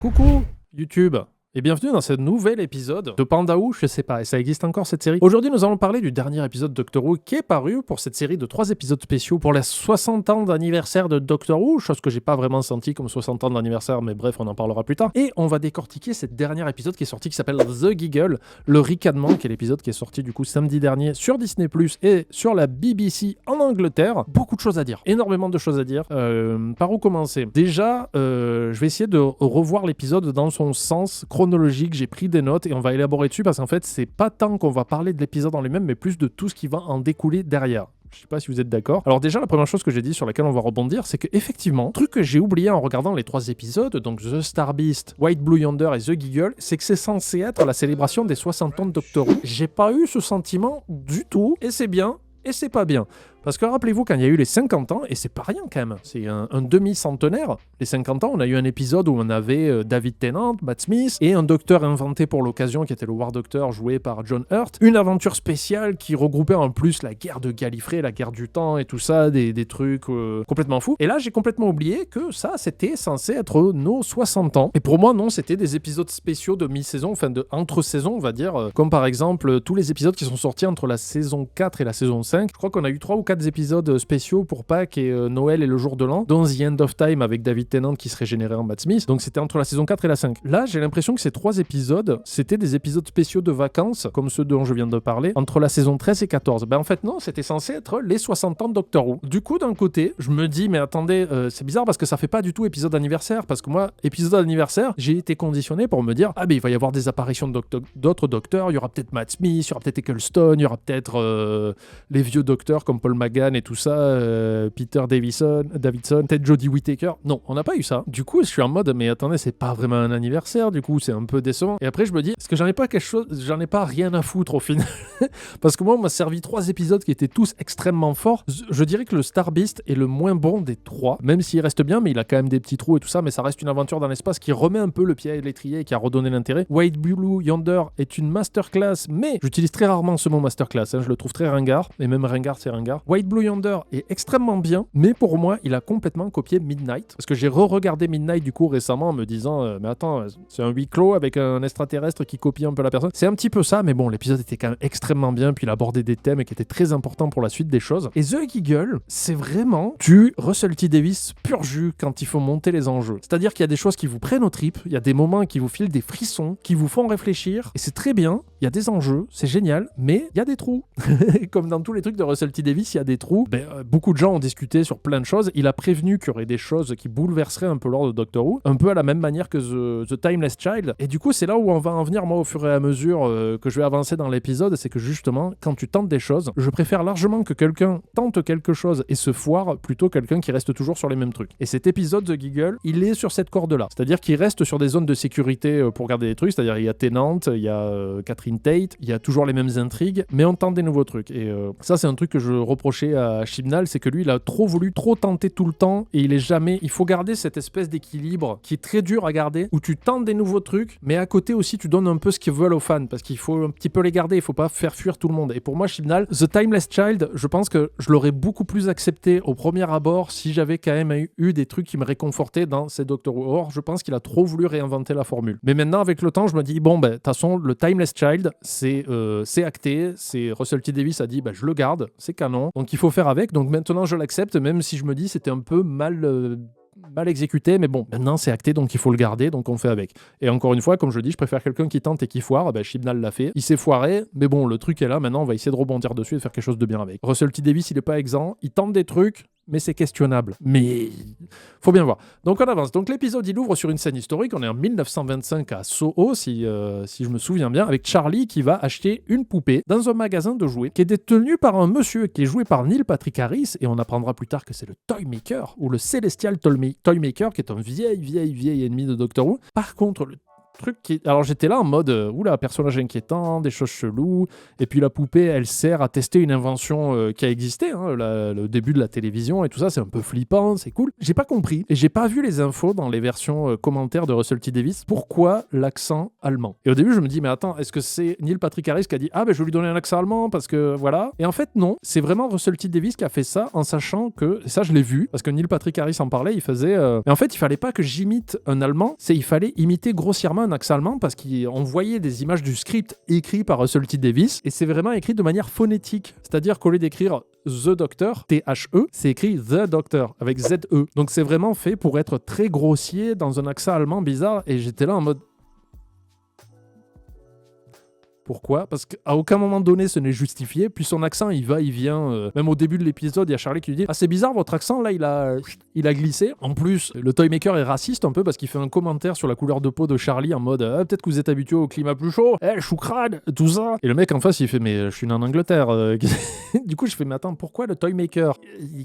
Coucou YouTube et bienvenue dans ce nouvel épisode de Panda Who, je sais pas, et ça existe encore cette série. Aujourd'hui nous allons parler du dernier épisode de Doctor Who qui est paru pour cette série de 3 épisodes spéciaux pour les 60 ans d'anniversaire de Doctor Who, chose que j'ai pas vraiment senti comme 60 ans d'anniversaire, mais bref on en parlera plus tard. Et on va décortiquer ce dernier épisode qui est sorti qui s'appelle The Giggle, le ricanement, qui est l'épisode qui est sorti du coup samedi dernier sur Disney+, et sur la BBC en Angleterre. Beaucoup de choses à dire, énormément de choses à dire. Par où commencer ? Déjà, je vais essayer de revoir l'épisode dans son sens chronologique, j'ai pris des notes et on va élaborer dessus parce qu'en fait c'est pas tant qu'on va parler de l'épisode en lui-même mais plus de tout ce qui va en découler derrière. Je sais pas si vous êtes d'accord. Alors déjà, la première chose que j'ai dit sur laquelle on va rebondir, c'est que effectivement, truc que j'ai oublié en regardant les 3 épisodes, donc The Star Beast, White Blue Yonder et The Giggle, c'est que c'est censé être la célébration des 60 ans de Doctor Who. J'ai pas eu ce sentiment du tout, et c'est bien, et c'est pas bien. Parce que rappelez-vous, quand il y a eu les 50 ans, et c'est pas rien quand même, c'est un demi-centenaire, les 50 ans, on a eu un épisode où on avait David Tennant, Matt Smith, et un docteur inventé pour l'occasion qui était le War Doctor joué par John Hurt. Une aventure spéciale qui regroupait en plus la guerre de Gallifrey, la guerre du temps et tout ça, des trucs complètement fous. Et là, j'ai complètement oublié que ça, c'était censé être nos 60 ans. Et pour moi, non, c'était des épisodes spéciaux de mi-saison, enfin de entre-saison, on va dire, comme par exemple tous les épisodes qui sont sortis entre la saison 4 et la saison 5. Je crois qu'on a eu 3 ou 4 épisodes spéciaux pour Pâques et Noël et le jour de l'an, dont The End of Time avec David Tennant qui se régénérait en Matt Smith. Donc c'était entre la saison 4 et la 5. Là, j'ai l'impression que ces 3 épisodes, c'était des épisodes spéciaux de vacances, comme ceux dont je viens de parler, entre la saison 13 et 14. Ben en fait non, c'était censé être les 60 ans de Doctor Who. Du coup, d'un côté, je me dis, mais attendez, c'est bizarre parce que ça fait pas du tout épisode anniversaire, parce que moi, épisode anniversaire, j'ai été conditionné pour me dire, ah ben il va y avoir des apparitions d'autres docteurs, il y aura peut-être Matt Smith, il y aura peut-être Eccleston, il y aura peut-être les vieux docteurs comme Paul McGann et tout ça, Peter Davidson, peut-être Jodie Whittaker. Non, on n'a pas eu ça. Du coup, je suis en mode, mais attendez, c'est pas vraiment un anniversaire, du coup, c'est un peu décevant. Et après, je me dis, est-ce que j'en ai pas rien à foutre au final? Parce que moi, on m'a servi 3 épisodes qui étaient tous extrêmement forts. Je dirais que le Star Beast est le moins bon des 3, même s'il reste bien, mais il a quand même des petits trous et tout ça, mais ça reste une aventure dans l'espace qui remet un peu le pied à l'étrier et qui a redonné l'intérêt. White Blue Yonder est une masterclass, mais j'utilise très rarement ce mot masterclass, je le trouve très ringard, et même ringard, c'est ringard. White Blue Yonder est extrêmement bien, mais pour moi, il a complètement copié Midnight, parce que j'ai re-regardé Midnight du coup récemment en me disant, mais attends, c'est un huis clos avec un extraterrestre qui copie un peu la personne. C'est un petit peu ça, mais bon, l'épisode était quand même extrêmement bien, puis il abordait des thèmes qui étaient très importants pour la suite des choses. Et The Giggle, c'est vraiment du Russell T Davies pur jus quand il faut monter les enjeux. C'est-à-dire qu'il y a des choses qui vous prennent aux tripes, il y a des moments qui vous filent des frissons, qui vous font réfléchir, et c'est très bien, il y a des enjeux, c'est génial, mais il y a des trous. Comme dans tous les trucs de Russell T Davies, il y a des trous. Beaucoup de gens ont discuté sur plein de choses. Il a prévenu qu'il y aurait des choses qui bouleverseraient un peu l'ordre de Doctor Who, un peu à la même manière que The Timeless Child. Et du coup, c'est là où on va en venir, moi, au fur et à mesure que je vais avancer dans l'épisode, c'est que justement, quand tu tentes des choses, je préfère largement que quelqu'un tente quelque chose et se foire, plutôt que quelqu'un qui reste toujours sur les mêmes trucs. Et cet épisode, The Giggle, il est sur cette corde-là. C'est-à-dire qu'il reste sur des zones de sécurité pour garder des trucs, c'est-à-dire il y a Tennant, il y a Catherine Tate, il y a toujours les mêmes intrigues, mais on tente des nouveaux trucs. Et ça, c'est un truc que je reprochais à Chibnall, c'est que lui, il a trop voulu, trop tenter tout le temps, et il faut garder cette espèce d'équilibre qui est très dur à garder, où tu tentes des nouveaux trucs, mais à côté aussi, tu donnes un peu ce qu'ils veulent aux fans, parce qu'il faut un petit peu les garder, il faut pas faire fuir tout le monde. Et pour moi, Chibnall, The Timeless Child, je pense que je l'aurais beaucoup plus accepté au premier abord si j'avais quand même eu des trucs qui me réconfortaient dans ces Doctor Who. Or, je pense qu'il a trop voulu réinventer la formule. Mais maintenant, avec le temps, je me dis, bon, de toute façon, le Timeless Child, c'est acté, c'est Russell T Davies a dit, je le garde, c'est canon, donc il faut faire avec. Donc maintenant, je l'accepte, même si je me dis c'était un peu mal exécuté, mais bon, maintenant c'est acté, donc il faut le garder, donc on fait avec. Et encore une fois, comme je dis, je préfère quelqu'un qui tente et qui foire. Chibnall l'a fait, il s'est foiré, mais bon, le truc est là, maintenant on va essayer de rebondir dessus et de faire quelque chose de bien avec. Russell T Davies, il est pas exempt, il tente des trucs, mais c'est questionnable. Mais faut bien voir. Donc on avance. Donc l'épisode, il ouvre sur une scène historique. On est en 1925 à Soho, si je me souviens bien, avec Charlie qui va acheter une poupée dans un magasin de jouets qui est détenu par un monsieur qui est joué par Neil Patrick Harris, et on apprendra plus tard que c'est le Toymaker, ou le Celestial Toymaker, qui est un vieil ennemi de Doctor Who. Par contre, le truc qui... Alors j'étais là en mode, oula, personnage inquiétant, des choses cheloues, et puis la poupée, elle sert à tester une invention qui a existé, hein, le début de la télévision et tout ça, c'est un peu flippant, c'est cool. J'ai pas compris, et j'ai pas vu les infos dans les versions commentaires de Russell T. Davies, pourquoi l'accent allemand. Et au début, je me dis, mais attends, est-ce que c'est Neil Patrick Harris qui a dit, ah ben je vais lui donner un accent allemand, parce que voilà. Et en fait, non, c'est vraiment Russell T. Davies qui a fait ça en sachant que, et ça je l'ai vu, parce que Neil Patrick Harris en parlait, il faisait... Mais en fait, il fallait pas que j'imite un allemand, il fallait imiter grossièrement un accent allemand, parce qu'on voyait des images du script écrit par Russell T. Davies, et c'est vraiment écrit de manière phonétique. C'est-à-dire qu'au lieu d'écrire The Doctor, T-H-E, c'est écrit The Doctor, avec Z-E. Donc c'est vraiment fait pour être très grossier dans un accent allemand bizarre, et j'étais là en mode... Pourquoi ? Parce qu'à aucun moment donné ce n'est justifié, puis son accent il va, il vient, même au début de l'épisode il y a Charlie qui lui dit « Ah c'est bizarre votre accent là il a glissé ». En plus le Toymaker est raciste un peu parce qu'il fait un commentaire sur la couleur de peau de Charlie en mode « Peut-être que vous êtes habitué au climat plus chaud, choucrade, tout ça ». Et le mec en face il fait « Mais je suis né en Angleterre ». Du coup je fais « Mais attends, pourquoi le Toymaker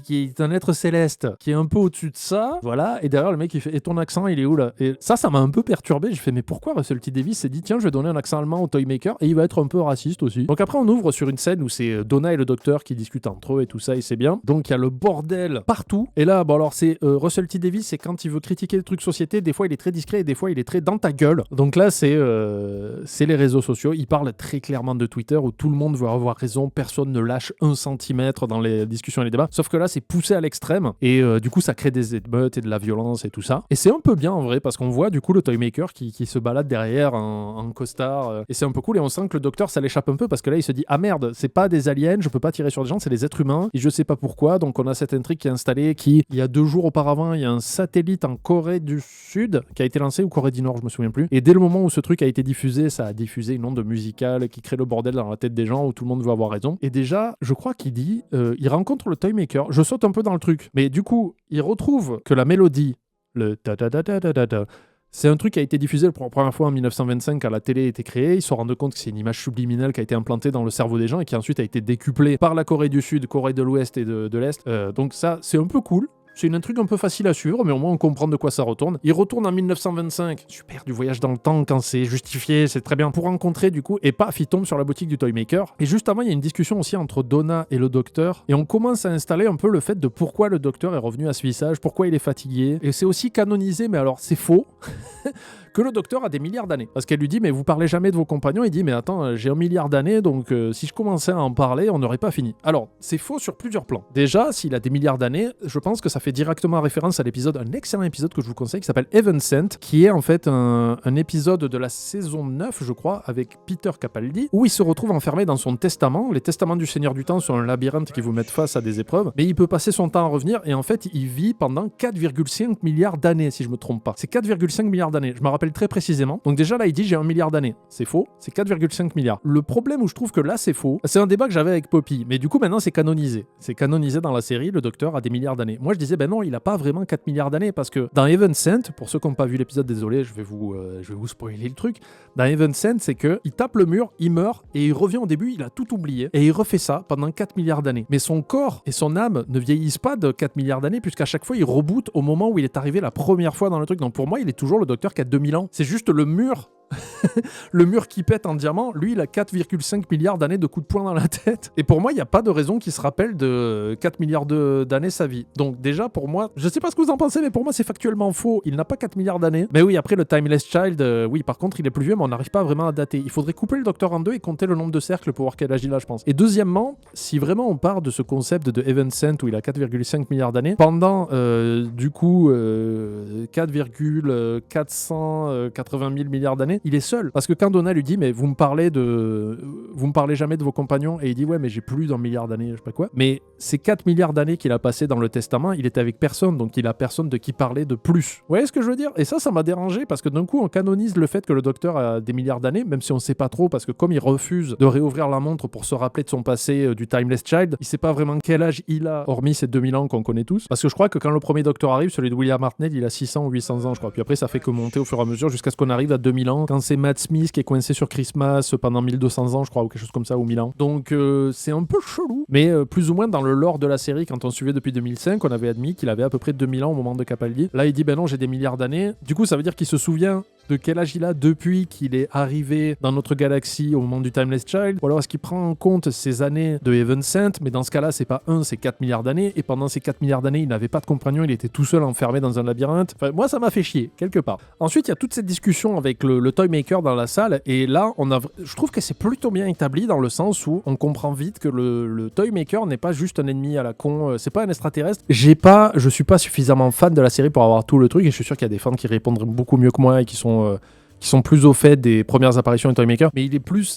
qui est un être céleste, qui est un peu au-dessus de ça, voilà ». Et derrière le mec il fait « Et ton accent il est où là ?» Et ça m'a un peu perturbé, je fais « Mais pourquoi Russell T. Davies s'est dit tiens je vais donner un accent allemand au Toymaker » et il va être un peu raciste aussi. Donc après on ouvre sur une scène où c'est Donna et le docteur qui discutent entre eux et tout ça et c'est bien. Donc il y a le bordel partout. Et là bon alors c'est Russell T. Davies, c'est quand il veut critiquer le truc société, des fois il est très discret et des fois il est très dans ta gueule. Donc là c'est les réseaux sociaux. Il parle très clairement de Twitter où tout le monde veut avoir raison, personne ne lâche un centimètre dans les discussions et les débats. Sauf que là c'est poussé à l'extrême et du coup ça crée des émeutes et de la violence et tout ça. Et c'est un peu bien en vrai parce qu'on voit du coup le Toymaker qui se balade derrière en costard et c'est un peu cool et on sent que le docteur ça l'échappe un peu parce que là il se dit ah merde c'est pas des aliens, je peux pas tirer sur des gens, c'est des êtres humains et je sais pas pourquoi. Donc on a cette intrigue qui est installée il y a 2 jours auparavant il y a un satellite en Corée du Sud qui a été lancé ou Corée du Nord je me souviens plus et dès le moment où ce truc a été diffusé ça a diffusé une onde musicale qui crée le bordel dans la tête des gens où tout le monde veut avoir raison et déjà je crois qu'il dit il rencontre le Toymaker, je saute un peu dans le truc mais du coup il retrouve que la mélodie le ta ta ta ta ta ta ta c'est un truc qui a été diffusé pour la première fois en 1925 quand la télé a été créée. Ils se sont rendus compte que c'est une image subliminale qui a été implantée dans le cerveau des gens et qui ensuite a été décuplée par la Corée du Sud, Corée de l'Ouest et de l'Est. Donc ça, c'est un peu cool. C'est une intrigue un peu facile à suivre, mais au moins on comprend de quoi ça retourne. Il retourne en 1925. Super, du voyage dans le temps quand c'est justifié, c'est très bien. Pour rencontrer du coup, et paf, il tombe sur la boutique du Toymaker. Et juste avant, il y a une discussion aussi entre Donna et le docteur. Et on commence à installer un peu le fait de pourquoi le docteur est revenu à ce visage, pourquoi il est fatigué. Et c'est aussi canonisé, mais alors c'est faux. Que le docteur a des milliards d'années. Parce qu'elle lui dit, mais vous parlez jamais de vos compagnons. Il dit, mais attends, j'ai 1 milliard d'années, donc si je commençais à en parler, on n'aurait pas fini. Alors, c'est faux sur plusieurs plans. Déjà, s'il a des milliards d'années, je pense que ça fait directement référence à l'épisode, un excellent épisode que je vous conseille, qui s'appelle Heaven Sent, qui est en fait un épisode de la saison 9, je crois, avec Peter Capaldi, où il se retrouve enfermé dans son testament. Les testaments du Seigneur du Temps sont un labyrinthe qui vous met face à des épreuves, mais il peut passer son temps à revenir, et en fait, il vit pendant 4,5 milliards d'années, si je me trompe pas. C'est 4,5 milliards d'années. Je me rappelle très précisément. Donc déjà là il dit j'ai 1 milliard d'années. C'est faux, c'est 4,5 milliards. Le problème où je trouve que là c'est faux, c'est un débat que j'avais avec Poppy, mais du coup maintenant c'est canonisé. C'est canonisé dans la série, le docteur a des milliards d'années. Moi je disais ben non, il a pas vraiment 4 milliards d'années parce que dans Heaven Sent, pour ceux qui n'ont pas vu l'épisode, désolé, je vais vous spoiler le truc. Dans Heaven Sent, c'est que il tape le mur, il meurt et il revient au début, il a tout oublié et il refait ça pendant 4 milliards d'années. Mais son corps et son âme ne vieillissent pas de 4 milliards d'années puisqu'à chaque fois il reboot au moment où il est arrivé la première fois dans le truc. Donc pour moi, il est toujours le docteur qui a 2000 ans. C'est juste le mur. Le mur qui pète en diamant, lui il a 4,5 milliards d'années de coups de poing dans la tête. Et pour moi, il n'y a pas de raison qu'il se rappelle de 4 milliards d'années sa vie. Donc déjà pour moi, je sais pas ce que vous en pensez, mais pour moi c'est factuellement faux. Il n'a pas 4 milliards d'années. Mais oui, après le Timeless Child, oui par contre il est plus vieux, mais on n'arrive pas vraiment à dater. Il faudrait couper le docteur en deux et compter le nombre de cercles pour voir quel âge il a, je pense. Et deuxièmement, si vraiment on part de ce concept de Heaven Sent où il a 4,5 milliards d'années, pendant du coup 4,480 000 milliards d'années, il est seul. Parce que quand Donna lui dit mais vous me parlez jamais de vos compagnons, et il dit ouais mais j'ai plus d'1 milliard d'années, je sais pas quoi. Mais ces 4 milliards d'années qu'il a passé dans le testament, il était avec personne, donc il a personne de qui parler de plus. Vous voyez ce que je veux dire? Et ça m'a dérangé parce que d'un coup on canonise le fait que le docteur a des milliards d'années, même si on sait pas trop, parce que comme il refuse de réouvrir la montre pour se rappeler de son passé du Timeless Child, il sait pas vraiment quel âge il a, hormis ces 2000 ans qu'on connaît tous. Parce que je crois que quand le premier docteur arrive, celui de William Hartnell, il a 600 ou 800 ans je crois. Puis après ça fait que monter au fur et à mesure jusqu'à ce qu'on arrive à 2000 ans, quand c'est Matt Smith qui est coincé sur Christmas pendant 1200 ans je crois, ou quelque chose comme ça, ou 1000 ans. Donc c'est un peu chelou, mais plus ou moins dans le lore de la série, quand on suivait depuis 2005, on avait admis qu'il avait à peu près 2000 ans au moment de Capaldi. Là il dit ben non, j'ai des milliards d'années. Du coup ça veut dire qu'il se souvient de quel âge il a depuis qu'il est arrivé dans notre galaxie au moment du Timeless Child, ou alors est-ce qu'il prend en compte ces années de Heaven Sent, mais dans ce cas-là, c'est pas 1, c'est 4 milliards d'années, et pendant ces 4 milliards d'années, il n'avait pas de compagnon, il était tout seul enfermé dans un labyrinthe. Enfin, moi, ça m'a fait chier, quelque part. Ensuite, il y a toute cette discussion avec le Toymaker dans la salle, et là, je trouve que c'est plutôt bien établi dans le sens où on comprend vite que le Toymaker n'est pas juste un ennemi à la con, c'est pas un extraterrestre. Je suis pas suffisamment fan de la série pour avoir tout le truc, et je suis sûr qu'il y a des fans qui répondraient beaucoup mieux que moi et qui sont plus au fait des premières apparitions de Toymaker, mais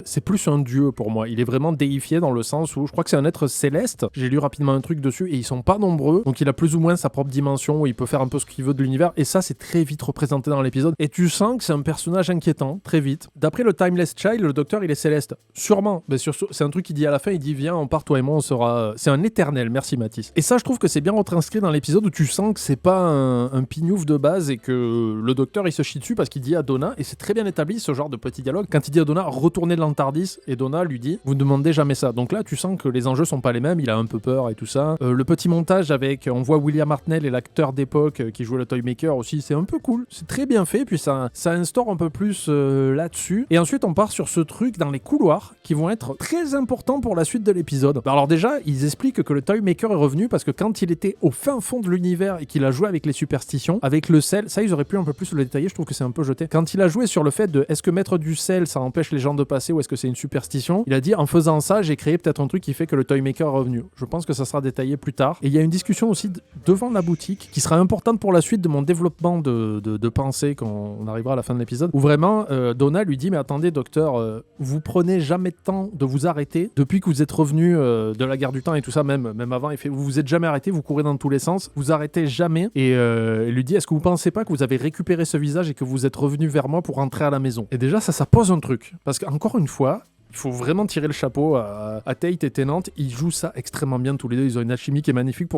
c'est plus un dieu pour moi. Il est vraiment déifié dans le sens où je crois que c'est un être céleste. J'ai lu rapidement un truc dessus et ils sont pas nombreux, donc il a plus ou moins sa propre dimension où il peut faire un peu ce qu'il veut de l'univers, et ça c'est très vite représenté dans l'épisode. Et tu sens que c'est un personnage inquiétant très vite. D'après le Timeless Child, le docteur il est céleste, sûrement. Mais c'est un truc qu'il dit à la fin, il dit viens, on part toi et moi, on sera. C'est un éternel. Merci Mathis. Et ça je trouve que c'est bien retranscrit dans l'épisode où tu sens que c'est pas un pignouf de base et que le docteur il se chie dessus parce qu'il dit à Donna, et c'est très bien établi ce genre de petit dialogue. Quand il dit à Donna retournez dans le TARDIS, et Donna lui dit vous ne demandez jamais ça. Donc là tu sens que les enjeux sont pas les mêmes, il a un peu peur et tout ça. Le petit montage avec on voit William Hartnell et l'acteur d'époque qui jouait le Toymaker aussi, c'est un peu cool, c'est très bien fait, puis ça instaure un peu plus là-dessus. Et ensuite on part sur ce truc dans les couloirs qui vont être très importants pour la suite de l'épisode. Alors déjà ils expliquent que le Toymaker est revenu parce que quand il était au fin fond de l'univers et qu'il a joué avec les superstitions, avec le sel, ça ils auraient pu un peu plus le détailler, je trouve que c'est un peu jeté. Quand il a joué sur le fait de est-ce que mettre du sel ça empêche les gens de passer ou est-ce que c'est une superstition, il a dit en faisant ça j'ai créé peut-être un truc qui fait que le Toymaker est revenu. Je pense que ça sera détaillé plus tard. Et il y a une discussion aussi devant la boutique qui sera importante pour la suite de mon développement de pensée quand on arrivera à la fin de l'épisode, où vraiment Donna lui dit mais attendez docteur, vous prenez jamais de temps de vous arrêter depuis que vous êtes revenu de la guerre du temps et tout ça, même avant il fait vous vous êtes jamais arrêté, vous courez dans tous les sens, vous arrêtez jamais. Et il lui dit est-ce que vous pensez pas que vous avez récupéré ce visage et que vous êtes revenu vers moi pour rentrer à la maison. Et déjà ça pose un truc, parce qu'encore une fois il faut vraiment tirer le chapeau à Tate et Tennant, ils jouent ça extrêmement bien tous les deux, ils ont une alchimie qui est magnifique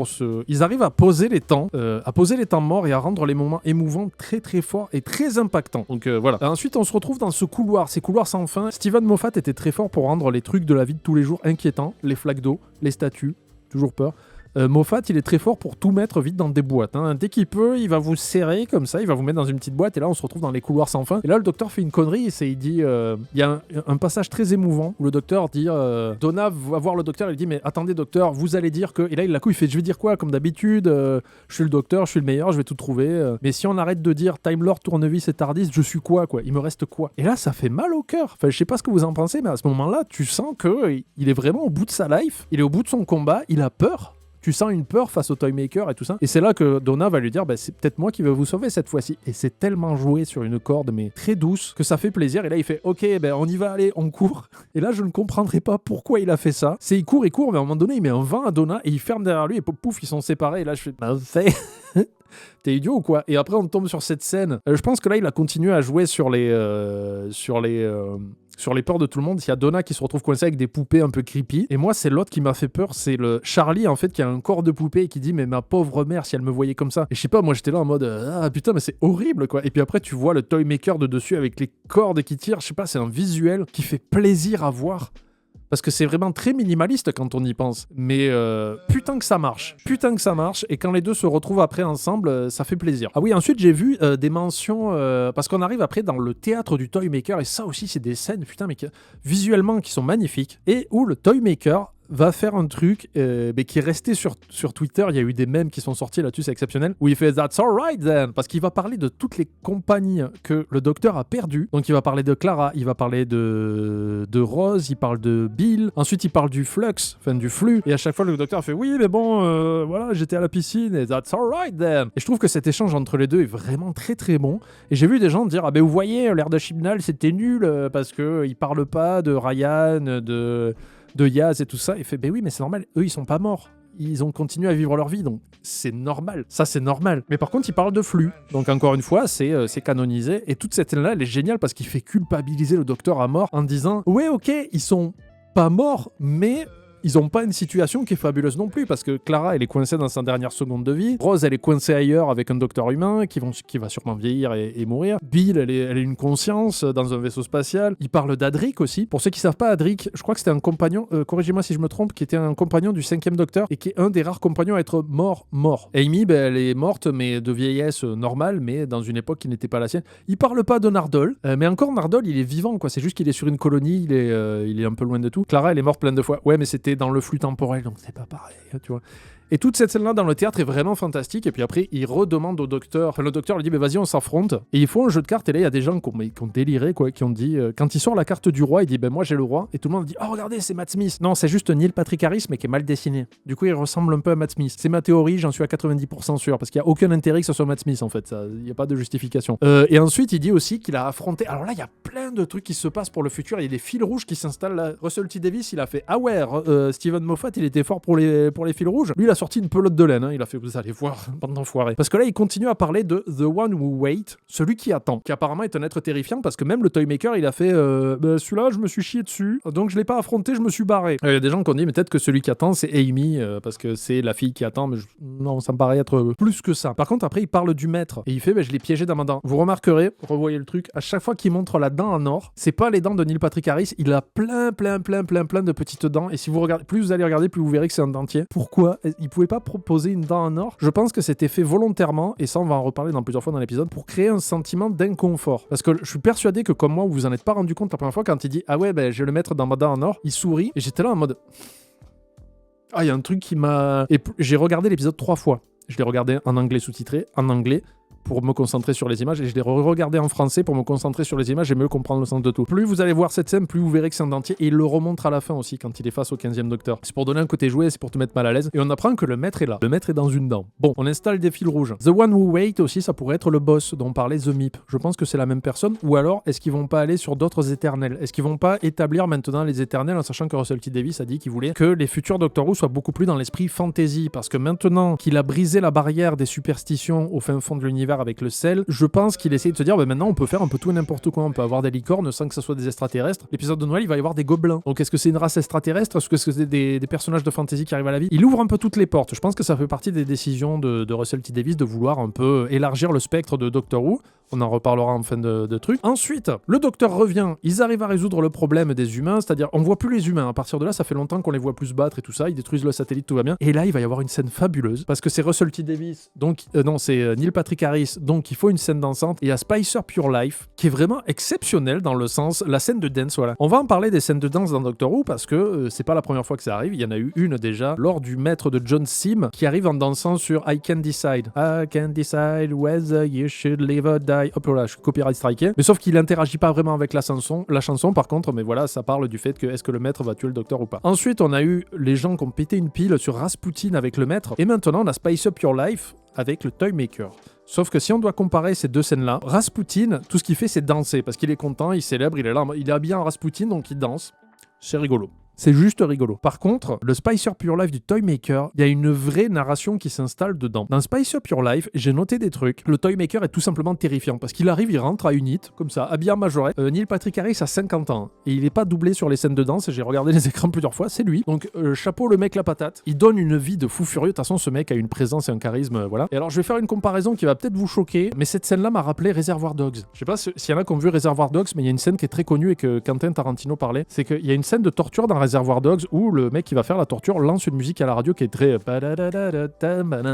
ils arrivent à poser les temps morts et à rendre les moments émouvants très très forts et très impactants. Donc voilà. Ensuite on se retrouve dans ces couloirs sans fin. Steven Moffat était très fort pour rendre les trucs de la vie de tous les jours inquiétants, les flaques d'eau, les statues, toujours peur. Moffat, il est très fort pour tout mettre vite dans des boîtes. Hein. Dès qu'il peut, il va vous serrer comme ça, il va vous mettre dans une petite boîte et là, on se retrouve dans les couloirs sans fin. Et là, le docteur fait une connerie il dit... Il y a un passage très émouvant où le docteur dit... Donna va voir le docteur et il dit « Mais attendez, docteur, vous allez dire que... » Et là, il fait « Je vais dire quoi? Comme d'habitude, je suis le docteur, je suis le meilleur, je vais tout trouver. Mais si on arrête de dire Time Lord, Tournevis et TARDIS, je suis quoi? Il me reste quoi ?» Et là, ça fait mal au cœur. Enfin, je sais pas ce que vous en pensez, mais à ce moment-là, tu sens qu'il est vraiment au bout de sa life, il est au bout de son combat, il a peur. Tu sens une peur face au Toymaker et tout ça. Et c'est là que Donna va lui dire c'est peut-être moi qui vais vous sauver cette fois-ci. Et c'est tellement joué sur une corde, mais très douce, que ça fait plaisir. Et là, il fait ok, on y va, allez, on court. Et là, je ne comprendrai pas pourquoi il a fait ça. Il court, mais à un moment donné, il met un vin à Donna et il ferme derrière lui et pouf, ils sont séparés. Et là, je fais t'es idiot ou quoi? Et après, on tombe sur cette scène. Je pense que là, il a continué à jouer sur les peurs de tout le monde. Il y a Donna qui se retrouve coincée avec des poupées un peu creepy. Et moi, c'est l'autre qui m'a fait peur. C'est le Charlie, en fait, qui a un corps de poupée et qui dit mais ma pauvre mère, si elle me voyait comme ça. Et je sais pas, moi, j'étais là en mode ah putain, mais c'est horrible, quoi. Et puis après, tu vois le Toymaker de dessus avec les cordes qui tirent. Je sais pas, c'est un visuel qui fait plaisir à voir. Parce que c'est vraiment très minimaliste quand on y pense. Mais putain que ça marche. Et quand les deux se retrouvent après ensemble, ça fait plaisir. Ah oui, ensuite j'ai vu des mentions... parce qu'on arrive après dans le théâtre du Toymaker. Et ça aussi, c'est des scènes, putain, mais visuellement qui sont magnifiques. Et où le Toymaker va faire un truc mais qui est resté sur Twitter. Il y a eu des mèmes qui sont sortis là-dessus, c'est exceptionnel, où il fait That's alright then, parce qu'il va parler de toutes les compagnies que le docteur a perdues. Donc il va parler de Clara, il va parler de Rose, il parle de Bill, ensuite il parle du flux, et à chaque fois le docteur fait oui mais bon voilà, j'étais à la piscine et That's alright then. Et je trouve que cet échange entre les deux est vraiment très très bon. Et j'ai vu des gens dire ah ben vous voyez, l'air de Chibnall c'était nul parce que il parle pas de Ryan, de Yaz et tout ça, et fait ben oui mais c'est normal, eux ils sont pas morts, ils ont continué à vivre leur vie, donc c'est normal, ça c'est normal. Mais par contre il parle de flux, donc encore une fois c'est canonisé, et toute cette scène là elle est géniale parce qu'il fait culpabiliser le docteur à mort en disant ouais ok ils sont pas morts mais ils ont pas une situation qui est fabuleuse non plus, parce que Clara, elle est coincée dans sa dernière seconde de vie. Rose, elle est coincée ailleurs avec un docteur humain qui va sûrement vieillir et mourir. Bill, elle a une conscience dans un vaisseau spatial. Il parle d'Adric aussi. Pour ceux qui savent pas, Adric, je crois que c'était un compagnon, corrigez-moi si je me trompe, qui était un compagnon du 5e docteur et qui est un des rares compagnons à être mort. Amy, elle est morte, mais de vieillesse normale, mais dans une époque qui n'était pas la sienne. Il parle pas de Nardole, mais encore Nardole, il est vivant, quoi. C'est juste qu'il est sur une colonie, il est un peu loin de tout. Clara, elle est morte plein de fois. Ouais, mais c'était dans le flux temporel, donc c'est pas pareil, tu vois. Et toute cette scène-là dans le théâtre est vraiment fantastique. Et puis après, il redemande au docteur. Enfin, le docteur lui dit, vas-y, on s'affronte. Et ils font un jeu de cartes. Et là, il y a des gens qui ont déliré, quoi, qui ont dit, quand il sort la carte du roi, il dit, moi, j'ai le roi. Et tout le monde dit, oh, regardez, c'est Matt Smith. Non, c'est juste Neil Patrick Harris, mais qui est mal dessiné. Du coup, il ressemble un peu à Matt Smith. C'est ma théorie, j'en suis à 90% sûr. Parce qu'il n'y a aucun intérêt que ce soit Matt Smith, en fait. Il n'y a pas de justification. Et ensuite, il dit aussi qu'il a affronté. Alors là, il y a plein de trucs qui se passent pour le futur. Il y a des fils rouges qui s'installent là. Russell T. Davies, il a fait, Steven Moffat, il était fort pour les fils rouges. Lui, il a sorti une pelote de laine. Il a fait, vous allez voir, bande d'enfoirés. Parce que là, il continue à parler de The One Who Wait, celui qui attend, qui apparemment est un être terrifiant, parce que même le Toymaker, il a fait, celui-là, je me suis chié dessus, donc je l'ai pas affronté, je me suis barré. Il y a des gens qui ont dit, mais peut-être que celui qui attend, c'est Amy, parce que c'est la fille qui attend, mais non, ça me paraît être plus que ça. Par contre, après, il parle du maître, et il fait, je l'ai piégé dans ma dent. Vous remarquerez, revoyez le truc, à chaque fois qu'il montre la dent en or, c'est pas les dents de Neil Patrick Harris, il a plein de petites dents, et si vous regardez, plus vous allez regarder, plus vous verrez que c'est un dentier. Pourquoi il pouvait pas proposer une dent en or? Je pense que c'était fait volontairement, et ça on va en reparler dans plusieurs fois dans l'épisode, pour créer un sentiment d'inconfort. Parce que je suis persuadé que comme moi, vous en êtes pas rendu compte la première fois quand il dit, ah ouais, je vais le mettre dans ma dent en or, il sourit, et j'étais là en mode, il y a un truc qui m'a... Et j'ai regardé l'épisode 3 fois. Je l'ai regardé en anglais sous-titré, en anglais, pour me concentrer sur les images, et je l'ai regardé en français pour me concentrer sur les images et mieux comprendre le sens de tout. Plus vous allez voir cette scène, plus vous verrez que c'est un dentier, et il le remontre à la fin aussi quand il est face au 15e docteur. C'est pour donner un côté jouet, c'est pour te mettre mal à l'aise, et on apprend que le maître est là. Le maître est dans une dent. Bon, on installe des fils rouges. The One Who Wait aussi, ça pourrait être le boss dont parlait The Meep. Je pense que c'est la même personne, ou alors est-ce qu'ils vont pas aller sur d'autres éternels? Est-ce qu'ils vont pas établir maintenant les éternels, en sachant que Russell T. Davies a dit qu'il voulait que les futurs Doctor Who soient beaucoup plus dans l'esprit fantasy, parce que maintenant qu'il a brisé la barrière des superstitions au fin fond de l'univers avec le sel, je pense qu'il essaye de se dire, maintenant on peut faire un peu tout et n'importe quoi, on peut avoir des licornes sans que ce soit des extraterrestres. L'épisode de Noël, il va y avoir des gobelins. Donc est-ce que c'est une race extraterrestre? Est-ce que c'est des personnages de fantasy qui arrivent à la vie? Il ouvre un peu toutes les portes. Je pense que ça fait partie des décisions de Russell T. Davies de vouloir un peu élargir le spectre de Doctor Who. On en reparlera en fin de truc. Ensuite, le docteur revient. Ils arrivent à résoudre le problème des humains, c'est-à-dire on voit plus les humains. À partir de là, ça fait longtemps qu'on les voit plus se battre et tout ça. Ils détruisent le satellite, tout va bien. Et là, il va y avoir une scène fabuleuse parce que c'est Russell T. Davies, donc non, c'est Neil Patrick Harris, donc il faut une scène dansante. Et il y a Spicer Pure Life qui est vraiment exceptionnelle dans le sens la scène de dance. Voilà. On va en parler des scènes de danse dans Doctor Who parce que c'est pas la première fois que ça arrive. Il y en a eu une déjà lors du maître de John Sim qui arrive en dansant sur I Can Decide. I can decide whether you should live or die. Hop là, je suis copyright striké. Mais sauf qu'il interagit pas vraiment avec la chanson par contre, mais voilà, ça parle du fait que est-ce que le maître va tuer le docteur ou pas. Ensuite, on a eu les gens qui ont pété une pile sur Rasputin avec le maître. Et maintenant, on a Spice Up Your Life avec le Toymaker. Sauf que si on doit comparer ces deux scènes-là, Rasputin, tout ce qu'il fait, c'est danser. Parce qu'il est content, il célèbre, il est là, il est habillé en Rasputin, donc il danse. C'est rigolo. C'est juste rigolo. Par contre, le Spicer Pure Life du Toymaker, il y a une vraie narration qui s'installe dedans. Dans Spicer Pure Life, j'ai noté des trucs. Le Toymaker est tout simplement terrifiant parce qu'il arrive, il rentre à Unit, comme ça, habillé en majorette. Neil Patrick Harris a 50 ans et il n'est pas doublé sur les scènes de danse. J'ai regardé les écrans plusieurs fois, c'est lui. Donc, chapeau le mec la patate. Il donne une vie de fou furieux. De toute façon, ce mec a une présence et un charisme, voilà. Et alors, je vais faire une comparaison qui va peut-être vous choquer, mais cette scène-là m'a rappelé Reservoir Dogs. Je sais pas s'il y en a qui ont vu Reservoir Dogs, mais il y a une scène qui est très connue et que Quentin Tarantino parlait. C'est qu'il y a une scène de torture dans Reservoir Dogs où le mec qui va faire la torture lance une musique à la radio qui est très...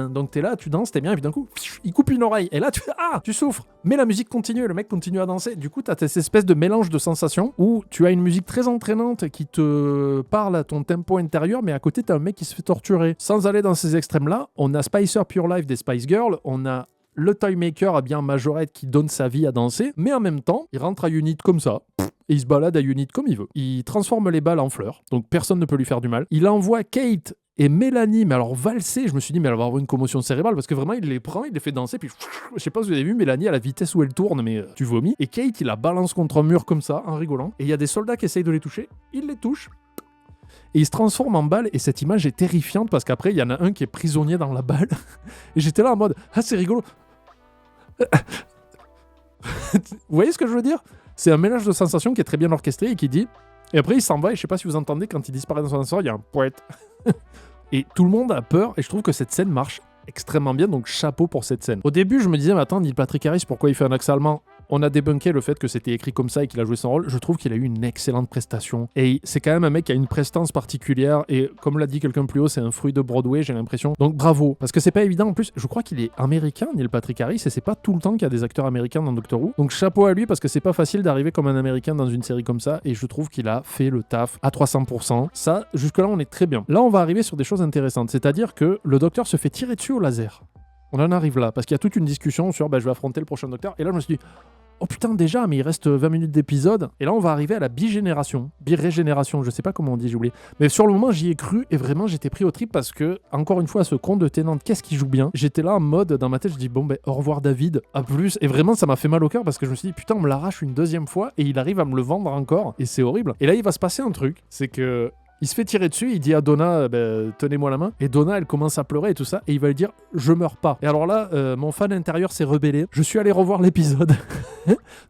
Donc t'es là, tu danses, t'es bien, et puis d'un coup, il coupe une oreille. Et là, tu souffres. Mais la musique continue, et le mec continue à danser. Du coup, t'as cette espèce de mélange de sensations où tu as une musique très entraînante qui te parle à ton tempo intérieur, mais à côté, t'as un mec qui se fait torturer. Sans aller dans ces extrêmes-là, on a Spicer Pure Life des Spice Girls, on a le Toymaker à bien majorette qui donne sa vie à danser, mais en même temps, il rentre à Unit comme ça. Et il se balade à Unit comme il veut. Il transforme les balles en fleurs, donc personne ne peut lui faire du mal. Il envoie Kate et Mélanie, mais alors valser, je me suis dit, mais elle va avoir une commotion cérébrale, parce que vraiment, il les prend, il les fait danser, puis je sais pas si vous avez vu, Mélanie, à la vitesse où elle tourne, mais tu vomis. Et Kate, il la balance contre un mur comme ça, en rigolant. Et il y a des soldats qui essayent de les toucher, il les touche. Et il se transforme en balle, et cette image est terrifiante, parce qu'après, il y en a un qui est prisonnier dans la balle. Et j'étais là en mode, ah, c'est rigolo. Vous voyez ce que je veux dire ? C'est un mélange de sensations qui est très bien orchestré et qui dit Et après, il s'en va, et je sais pas si vous entendez, quand il disparaît dans son ascenseur, il y a un poète. Et tout le monde a peur, et je trouve que cette scène marche extrêmement bien, donc chapeau pour cette scène. Au début, je me disais, mais attends, Neil Patrick Harris, pourquoi il fait un accent allemand ? On a débunké le fait que c'était écrit comme ça et qu'il a joué son rôle. Je trouve qu'il a eu une excellente prestation. Et c'est quand même un mec qui a une prestance particulière. Et comme l'a dit quelqu'un plus haut, c'est un fruit de Broadway, j'ai l'impression. Donc bravo. Parce que c'est pas évident. En plus, je crois qu'il est américain, Neil Patrick Harris. Et c'est pas tout le temps qu'il y a des acteurs américains dans Doctor Who. Donc chapeau à lui parce que c'est pas facile d'arriver comme un américain dans une série comme ça. Et je trouve qu'il a fait le taf à 300%. Ça, jusque-là, on est très bien. Là, on va arriver sur des choses intéressantes. C'est-à-dire que le docteur se fait tirer dessus au laser. On en arrive là. Parce qu'il y a toute une discussion sur je vais affronter le prochain docteur. Et là, je me suis dit, oh putain, déjà, mais il reste 20 minutes d'épisode. Et là, on va arriver à la birégénération. Birégénération, je sais pas comment on dit, j'ai oublié. Mais sur le moment, j'y ai cru et vraiment, j'étais pris au trip parce que, encore une fois, ce con de Tennant, qu'est-ce qu'il joue bien. J'étais là en mode, dans ma tête, je dis, bon, au revoir David, à plus. Et vraiment, ça m'a fait mal au cœur parce que je me suis dit, putain, on me l'arrache une deuxième fois et il arrive à me le vendre encore. Et c'est horrible. Et là, il va se passer un truc, c'est que il se fait tirer dessus, il dit à Donna, tenez-moi la main. Et Donna, elle commence à pleurer et tout ça. Et il va lui dire, je meurs pas. Et alors là, mon fan intérieur s'est rebellé. Je suis allé revoir l'épisode.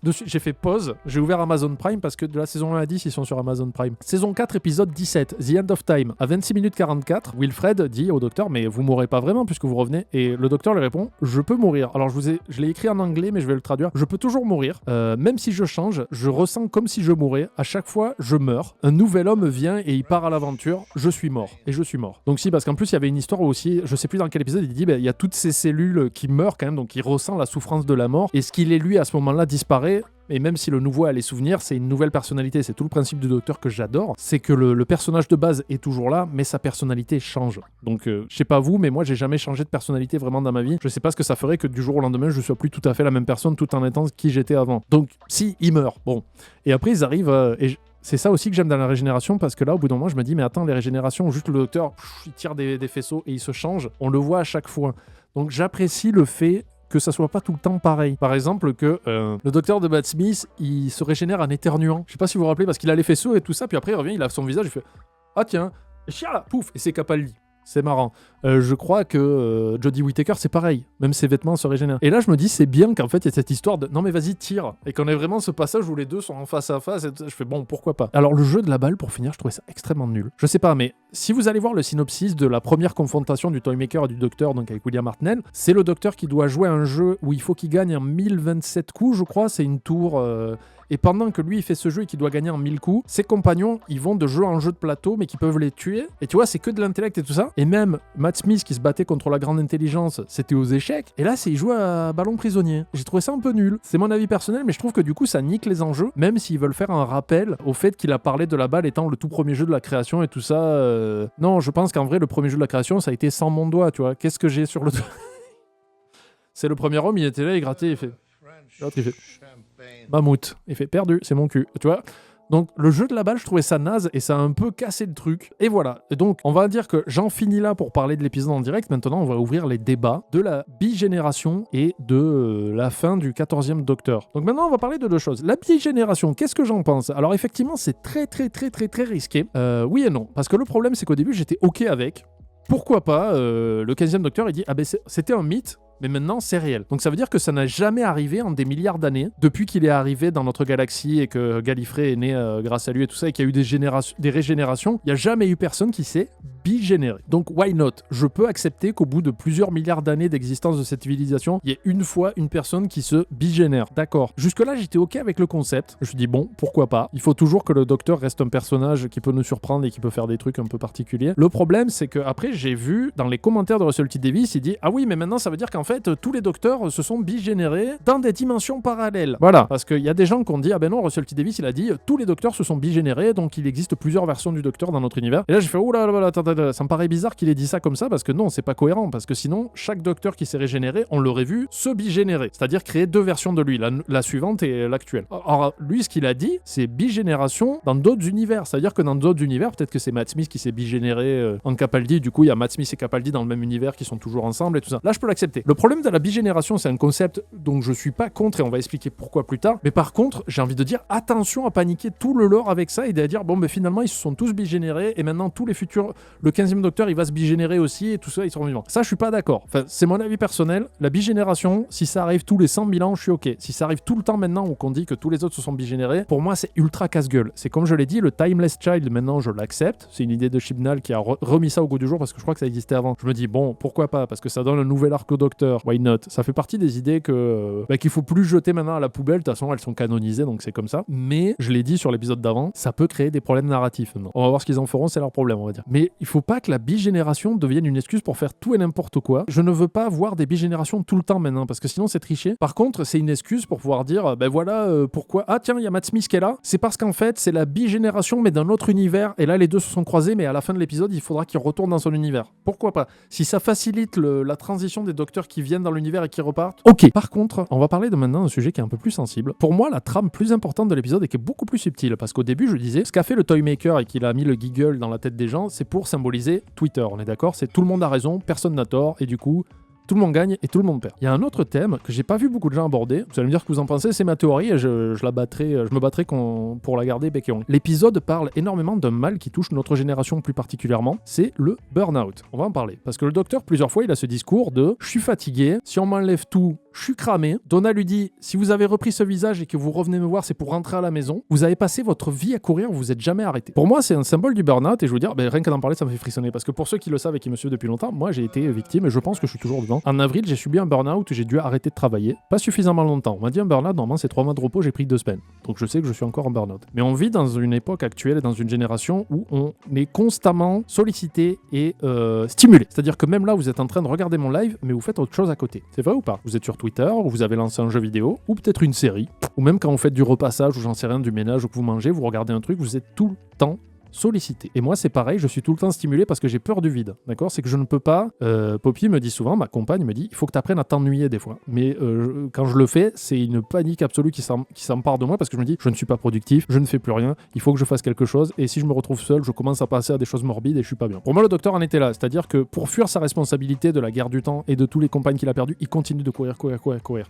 Dessus, j'ai fait pause. J'ai ouvert Amazon Prime parce que de la saison 1 à 10, ils sont sur Amazon Prime. Saison 4, épisode 17, The End of Time. À 26 minutes 44, Wilfred dit au docteur, mais vous mourrez pas vraiment puisque vous revenez. Et le docteur lui répond, je peux mourir. Alors je l'ai écrit en anglais, mais je vais le traduire. Je peux toujours mourir. Même si je change, je ressens comme si je mourais. À chaque fois, je meurs. Un nouvel homme vient et il part à l'aventure, je suis mort. Et je suis mort. Donc si, parce qu'en plus, il y avait une histoire aussi, je sais plus dans quel épisode, il dit, il y a toutes ces cellules qui meurent quand même, donc il ressent la souffrance de la mort. Et ce qu'il est lui, à ce moment-là, disparaît. Et même si le nouveau a les souvenirs, c'est une nouvelle personnalité. C'est tout le principe du docteur que j'adore. C'est que le personnage de base est toujours là, mais sa personnalité change. Donc, je sais pas vous, mais moi, j'ai jamais changé de personnalité vraiment dans ma vie. Je sais pas ce que ça ferait que du jour au lendemain, je sois plus tout à fait la même personne tout en étant qui j'étais avant. Donc, si, il meurt. Bon. Et après, ils arrivent... C'est ça aussi que j'aime dans la régénération, parce que là, au bout d'un moment, je me dis, mais attends, les régénérations, juste le docteur, il tire des faisceaux et il se change. On le voit à chaque fois. Donc, j'apprécie le fait que ça soit pas tout le temps pareil. Par exemple, que le docteur de Matt Smith, il se régénère en éternuant. Je sais pas si vous vous rappelez, parce qu'il a les faisceaux et tout ça, puis après, il revient, il a son visage, il fait « Ah tiens, chia, pouf !» Et c'est Capaldi. C'est marrant. Je crois que Jodie Whittaker, c'est pareil. Même ses vêtements se régénèrent. Et là, je me dis, c'est bien qu'en fait, il y ait cette histoire de « Non mais vas-y, tire !» Et qu'on ait vraiment ce passage où les deux sont en face à face. Et je fais « Bon, pourquoi pas ?» Alors, le jeu de la balle, pour finir, je trouvais ça extrêmement nul. Je sais pas, mais si vous allez voir le synopsis de la première confrontation du Toymaker et du Docteur, donc avec William Hartnell, c'est le Docteur qui doit jouer un jeu où il faut qu'il gagne en 1027 coups, je crois. C'est une tour... Et pendant que lui, il fait ce jeu et qu'il doit gagner en 1000 coups, ses compagnons, ils vont de jeu en jeu de plateau, mais qui peuvent les tuer. Et tu vois, c'est que de l'intellect et tout ça. Et même Matt Smith, qui se battait contre la grande intelligence, c'était aux échecs. Et là, c'est il joue à ballon prisonnier. J'ai trouvé ça un peu nul. C'est mon avis personnel, mais je trouve que du coup, ça nique les enjeux, même s'ils veulent faire un rappel au fait qu'il a parlé de la balle étant le tout premier jeu de la création et tout ça. Non, je pense qu'en vrai, le premier jeu de la création, ça a été sans mon doigt, tu vois. Qu'est-ce que j'ai sur le doigt? C'est le premier homme, il était là, il grattait, il fait... L'autre, il fait... Mammouth. Il fait perdu, c'est mon cul. Tu vois? Donc, le jeu de la balle, je trouvais ça naze et ça a un peu cassé le truc. Et voilà. Et donc, on va dire que j'en finis là pour parler de l'épisode en direct. Maintenant, on va ouvrir les débats de la bigénération et de la fin du 14e Docteur. Donc, maintenant, on va parler de deux choses. La bigénération, qu'est-ce que j'en pense? Alors, effectivement, c'est très risqué. Oui et non. Parce que le problème, c'est qu'au début, j'étais OK avec. Pourquoi pas le 15e Docteur, il dit « Ah ben, c'était un mythe. » Mais maintenant, c'est réel. Donc ça veut dire que ça n'a jamais arrivé en des milliards d'années, depuis qu'il est arrivé dans notre galaxie et que Gallifrey est né grâce à lui et tout ça, et qu'il y a eu des régénérations. Il n'y a jamais eu personne qui s'est bigénéré. Donc why not? Je peux accepter qu'au bout de plusieurs milliards d'années d'existence de cette civilisation, il y ait une fois une personne qui se bigénère. D'accord. Jusque-là, j'étais OK avec le concept. Je me suis dit, bon, pourquoi pas? Il faut toujours que le docteur reste un personnage qui peut nous surprendre et qui peut faire des trucs un peu particuliers. Le problème, c'est que après j'ai vu dans les commentaires de Russell T Davies, il dit, ah oui, mais maintenant ça veut dire qu'en fait, tous les docteurs se sont bigénérés dans des dimensions parallèles. Voilà. Parce qu'il y a des gens qui ont dit, ah ben non, Russell T Davies, il a dit, tous les docteurs se sont bigénérés, donc il existe plusieurs versions du docteur dans notre univers. Et là, j'ai fait, oh là là, attends, ça me paraît bizarre qu'il ait dit ça comme ça, parce que non, c'est pas cohérent, parce que sinon, chaque docteur qui s'est régénéré, on l'aurait vu se bigénérer. C'est-à-dire créer deux versions de lui, la suivante et l'actuelle. Or, lui, ce qu'il a dit, c'est bigénération dans d'autres univers. C'est-à-dire que dans d'autres univers, peut-être que c'est Matt Smith qui s'est bigénéré en Capaldi, du coup, il y a Matt Smith et Capaldi dans le même univers qui sont toujours ensemble et tout ça. Là, je peux l'accepter. Le problème de la bigénération, c'est un concept dont je suis pas contre et on va expliquer pourquoi plus tard. Mais par contre, j'ai envie de dire attention à paniquer tout le lore avec ça et de dire bon, mais finalement, ils se sont tous bigénérés et maintenant tous les futurs. le 15e docteur il va se bigénérer aussi et tout ça, ils seront vivants. Ça, je suis pas d'accord. Enfin, c'est mon avis personnel. La bigénération, si ça arrive tous les 100 000 ans, je suis ok. Si ça arrive tout le temps maintenant ou qu'on dit que tous les autres se sont bigénérés, pour moi, c'est ultra casse-gueule. C'est comme je l'ai dit, le Timeless Child, maintenant, je l'accepte. C'est une idée de Chibnall qui a remis ça au goût du jour parce que je crois que ça existait avant. Je me dis, bon, pourquoi pas? Parce que ça donne un nouvel arc au docteur. Why not? Ça fait partie des idées qu'il faut plus jeter maintenant à la poubelle. De toute façon, elles sont canonisées, donc c'est comme ça. Mais, je l'ai dit sur l'épisode d'avant, ça peut créer des problèmes narratifs maintenant. On va voir ce qu'ils en feront, c'est leur problème, on va dire. Mais il faut pas que la bigénération devienne une excuse pour faire tout et n'importe quoi. Je ne veux pas voir des bigénérations tout le temps maintenant, parce que sinon c'est tricher. Par contre, c'est une excuse pour pouvoir dire, pourquoi... Ah tiens, il y a Matt Smith qui est là. C'est parce qu'en fait, c'est la bigénération, mais d'un autre univers. Et là, les deux se sont croisés, mais à la fin de l'épisode, il faudra qu'il retourne dans son univers. Pourquoi pas? Si ça facilite la transition des docteurs qui viennent dans l'univers et qui repartent, ok. Par contre, on va parler de maintenant d'un sujet qui est un peu plus sensible. Pour moi, la trame plus importante de l'épisode et qui est beaucoup plus subtile, parce qu'au début, je disais, ce qu'a fait le Toymaker et qu'il a mis le giggle dans la tête des gens, c'est pour symboliser Twitter, on est d'accord? C'est tout le monde a raison, personne n'a tort, et du coup, tout le monde gagne et tout le monde perd. Il y a un autre thème que j'ai pas vu beaucoup de gens aborder. Vous allez me dire ce que vous en pensez, c'est ma théorie et je me battrai pour la garder bec et ongle. L'épisode parle énormément d'un mal qui touche notre génération plus particulièrement, c'est le burn-out. On va en parler. Parce que le docteur, plusieurs fois, il a ce discours de « je suis fatigué, si on m'enlève tout, je suis cramé ». Donna lui dit « si vous avez repris ce visage et que vous revenez me voir, c'est pour rentrer à la maison. Vous avez passé votre vie à courir, vous vous êtes jamais arrêté ». Pour moi, c'est un symbole du burn-out et je veux dire, rien qu'à en parler, ça me fait frissonner. Parce que pour ceux qui le savent et qui me suivent depuis longtemps, moi j'ai été victime et je pense que je suis toujours dedans. En avril, j'ai subi un burn-out où j'ai dû arrêter de travailler. Pas suffisamment longtemps. On m'a dit un burn-out, normalement c'est 3 mois de repos, j'ai pris 2 semaines. Donc je sais que je suis encore en burn-out. Mais on vit dans une époque actuelle et dans une génération où on est constamment sollicité et stimulé. C'est-à-dire que même là, vous êtes en train de regarder mon live, mais vous faites autre chose à côté. C'est vrai ou pas? Vous êtes sur Twitter, ou vous avez lancé un jeu vidéo, ou peut-être une série, ou même quand vous faites du repassage, ou j'en sais rien, du ménage, ou que vous mangez, vous regardez un truc, vous êtes tout le temps sollicité. Et moi, c'est pareil, je suis tout le temps stimulé parce que j'ai peur du vide. D'accord? C'est que je ne peux pas... Poppy me dit souvent, ma compagne me dit, il faut que tu apprennes à t'ennuyer des fois. Mais quand je le fais, c'est une panique absolue qui s'empare de moi parce que je me dis, je ne suis pas productif, je ne fais plus rien, il faut que je fasse quelque chose. Et si je me retrouve seul, je commence à passer à des choses morbides et je suis pas bien. Pour moi, le docteur en était là. C'est-à-dire que pour fuir sa responsabilité de la guerre du temps et de tous les compagnes qu'il a perdus, il continue de courir.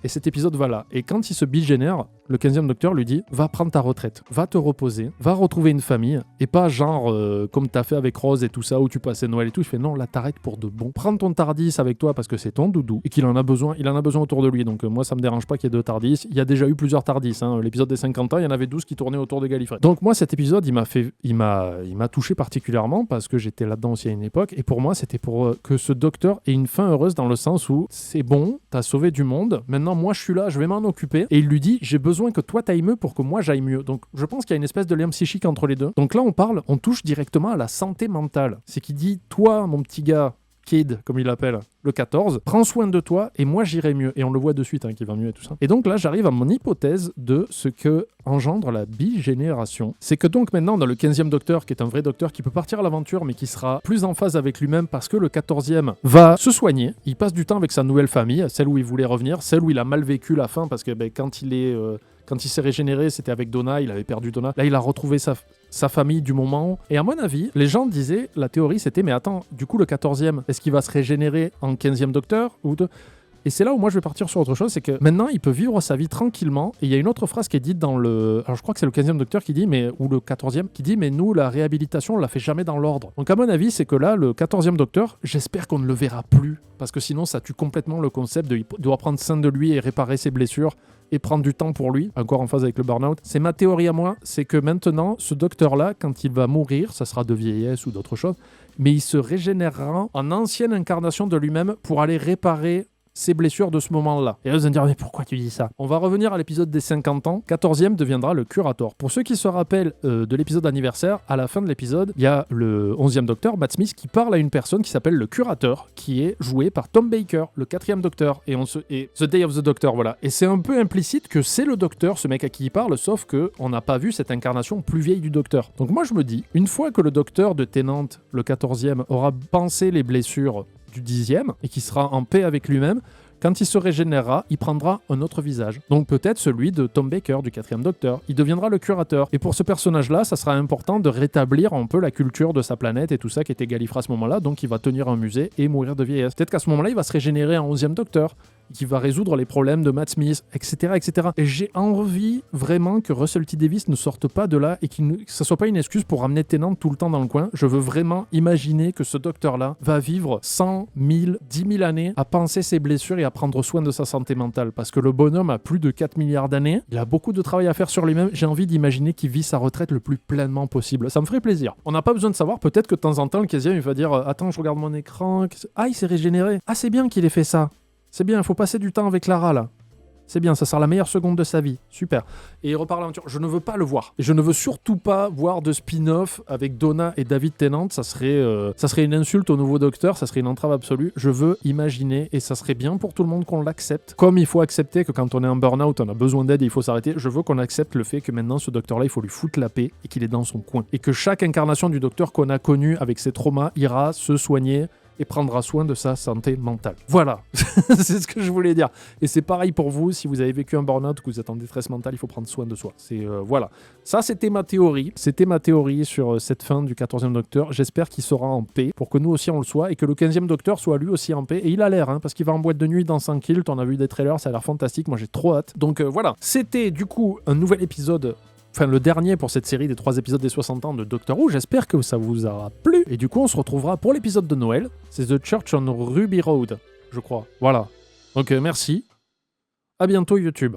Et cet épisode va là. Et quand il se bigénère, le 15e docteur lui dit, va prendre ta retraite, va te reposer, va retrouver une famille et pas genre comme t'as fait avec Rose et tout ça où tu passais Noël et tout. Je fais non, là t'arrêtes pour de bon. Prends ton Tardis avec toi parce que c'est ton doudou et qu'il en a besoin, il en a besoin autour de lui. Donc moi ça me dérange pas qu'il y ait 2 Tardis. Il y a déjà eu plusieurs Tardis. L'épisode des 50 ans, il y en avait 12 qui tournaient autour de Gallifrey. Donc moi cet épisode il m'a touché particulièrement parce que j'étais là-dedans aussi à une époque et pour moi c'était pour que ce docteur ait une fin heureuse dans le sens où c'est bon, t'as sauvé du monde. Maintenant moi je suis là, je vais m'en occuper. Et il lui dit j'ai besoin que toi t'ailles mieux pour que moi j'aille mieux. Donc je pense qu'il y a une espèce de lien psychique entre les deux. Donc là on touche directement à la santé mentale. C'est qu'il dit, toi, mon petit gars, Kid, comme il l'appelle, le 14, prends soin de toi et moi j'irai mieux. Et on le voit de suite qu'il va mieux et tout ça. Et donc là, j'arrive à mon hypothèse de ce que engendre la bigénération. C'est que donc maintenant, on a le 15e docteur, qui est un vrai docteur qui peut partir à l'aventure, mais qui sera plus en phase avec lui-même parce que le 14e va se soigner. Il passe du temps avec sa nouvelle famille, celle où il voulait revenir, celle où il a mal vécu la fin parce que quand il s'est régénéré, c'était avec Donna, il avait perdu Donna. Là, il a retrouvé sa famille du moment. Et à mon avis, les gens disaient, la théorie c'était, mais attends, du coup le 14e, est-ce qu'il va se régénérer en 15e docteur Et c'est là où moi je vais partir sur autre chose, c'est que maintenant il peut vivre sa vie tranquillement. Et il y a une autre phrase qui est dite dans le... Alors je crois que c'est le 15e docteur qui dit, ou le 14e, qui dit, mais nous la réhabilitation on la fait jamais dans l'ordre. Donc à mon avis c'est que là, le 14e docteur, j'espère qu'on ne le verra plus. Parce que sinon ça tue complètement le concept de il doit prendre soin de lui et réparer ses blessures et prendre du temps pour lui, encore en phase avec le burn-out. C'est ma théorie à moi, c'est que maintenant, ce docteur-là, quand il va mourir, ça sera de vieillesse ou d'autre chose, mais il se régénérera en ancienne incarnation de lui-même pour aller réparer ses blessures de ce moment-là. Et là, vous allez me dire, mais pourquoi tu dis ça? On va revenir à l'épisode des 50 ans. 14e deviendra le Curator. Pour ceux qui se rappellent de l'épisode anniversaire, à la fin de l'épisode, il y a le 11e docteur, Matt Smith, qui parle à une personne qui s'appelle le Curateur, qui est joué par Tom Baker, le 4e docteur. Et The Day of the Doctor, voilà. Et c'est un peu implicite que c'est le docteur, ce mec à qui il parle, sauf qu'on n'a pas vu cette incarnation plus vieille du docteur. Donc moi, je me dis, une fois que le docteur de Tennant, le 14e, aura pensé les blessures du 10e et qui sera en paix avec lui-même, quand il se régénérera, il prendra un autre visage. Donc peut-être celui de Tom Baker, du 4e docteur. Il deviendra le Curateur. Et pour ce personnage-là, ça sera important de rétablir un peu la culture de sa planète et tout ça qui était Gallifrey à ce moment-là. Donc il va tenir un musée et mourir de vieillesse. Peut-être qu'à ce moment-là, il va se régénérer en 11e docteur. qui va résoudre les problèmes de Matt Smith, etc., etc. Et j'ai envie vraiment que Russell T. Davies ne sorte pas de là et que ça soit pas une excuse pour ramener Tennant tout le temps dans le coin. Je veux vraiment imaginer que ce docteur-là va vivre 100, 1000, 10 000 années à penser ses blessures et à prendre soin de sa santé mentale. Parce que le bonhomme a plus de 4 milliards d'années, il a beaucoup de travail à faire sur lui-même. J'ai envie d'imaginer qu'il vit sa retraite le plus pleinement possible. Ça me ferait plaisir. On n'a pas besoin de savoir, peut-être que de temps en temps, le casier il va dire « Attends, je regarde mon écran. Ah, il s'est régénéré. Ah, c'est bien qu'il ait fait ça. C'est bien, il faut passer du temps avec Lara, là. C'est bien, ça sera la meilleure seconde de sa vie. Super. » Et il repart à l'aventure. Je ne veux pas le voir. Et je ne veux surtout pas voir de spin-off avec Donna et David Tennant. Ça serait une insulte au nouveau docteur. Ça serait une entrave absolue. Je veux imaginer, et ça serait bien pour tout le monde qu'on l'accepte. Comme il faut accepter que quand on est en burn-out, on a besoin d'aide et il faut s'arrêter. Je veux qu'on accepte le fait que maintenant, ce docteur-là, il faut lui foutre la paix et qu'il est dans son coin. Et que chaque incarnation du docteur qu'on a connu avec ses traumas ira se soigner et prendra soin de sa santé mentale. Voilà, c'est ce que je voulais dire. Et c'est pareil pour vous, si vous avez vécu un burn-out, que vous êtes en détresse mentale, il faut prendre soin de soi. Voilà. Ça, c'était ma théorie. C'était ma théorie sur cette fin du 14e Docteur. J'espère qu'il sera en paix, pour que nous aussi on le soit, et que le 15e Docteur soit lui aussi en paix. Et il a l'air, parce qu'il va en boîte de nuit dans 100 Kilt. On a vu des trailers, ça a l'air fantastique. Moi, j'ai trop hâte. Donc voilà, c'était du coup un nouvel épisode, enfin le dernier pour cette série des 3 épisodes des 60 ans de Doctor Who. J'espère que ça vous aura plu. Et du coup, on se retrouvera pour l'épisode de Noël. C'est The Church on Ruby Road, je crois. Voilà. Donc merci. À bientôt YouTube.